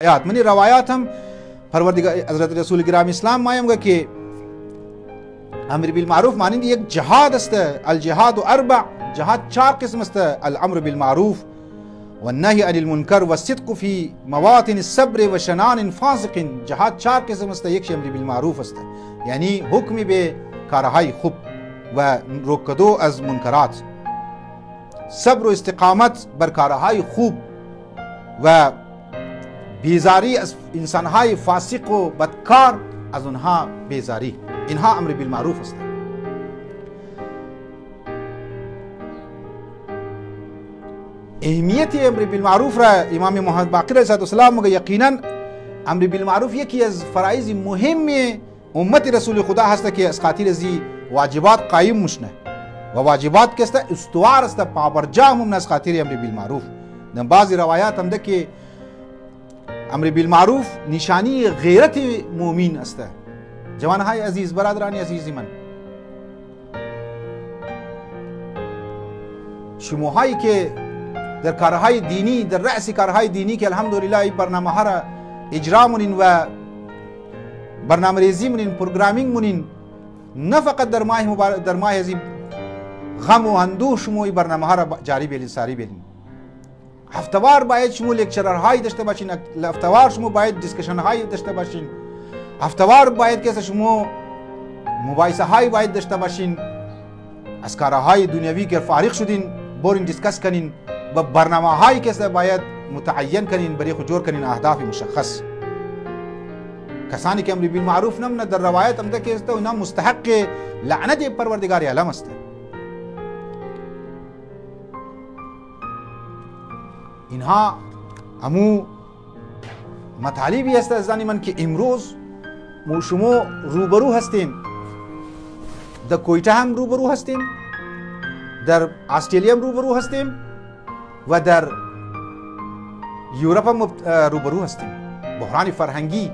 منی روایات هم پروردگار حضرت رسول گرامی اسلام مایم که امر بالمعروف مانند یک جهاد است. الجهاد اربع، جهاد 4 قسم است: الامر بالمعروف والنهي عن المنکر والصدق في مواطن الصبر و شنان فاسق. جهاد 4 قسم است. یک امر بالمعروف است، یعنی حکم به کارهای خوب و روکدو از منکرات، صبر و استقامت بر کارهای خوب و بیزاری از انسانهای فاسق و بدکار، از اونها بیزاری. اینها امر بالمعروف است. اهمیت امر بالمعروف را امام محمد باقر علیه السلام میگه یقینا امر بالمعروف یکی از فرایض مهم امت رسول خدا هست که از خاطر زی واجبات قایم مشنه و واجبات که است استوار است، پابرجام هم از خاطر امر بالمعروف. در بعضی روایات هم ده که امر بالمعروف نشانی غیرت مؤمن است. جوانهای عزیز، برادران عزیز من، شماهایی که در کارهای دینی، در رأس کارهای دینی که الحمدلله این برنامه ها را اجرا مونین و برنامه ریزی مونین، پروگرامینگ مونین، نه فقط در ماه از غم و اندوه شما این برنامه ها را جاری بیلین، ساری بیلین. هفتوار باید شما لکچررهایی داشته باشین، هفتوار شما باید دیسکشن هایی داشته باشین، هفتوار باید که شما مباحثه هایی باید داشته باشین. از کارهای دنیوی که فارغ شدین برین دیسکس کنین و برنامه هایی که باید متعین کنین، برای خود جور کنین اهداف مشخص. کسانی که امر بالمعروف نمونه در روایت هم ده که است اونا مستحق لعنت پروردگار عالم است. اینها همو مطالبی است از زن من که امروز ما شما روبرو هستیم. در کویته هم روبرو هستیم، در استرالیا هم روبرو هستیم و در یورپ هم روبرو هستیم. بحران فرھنگی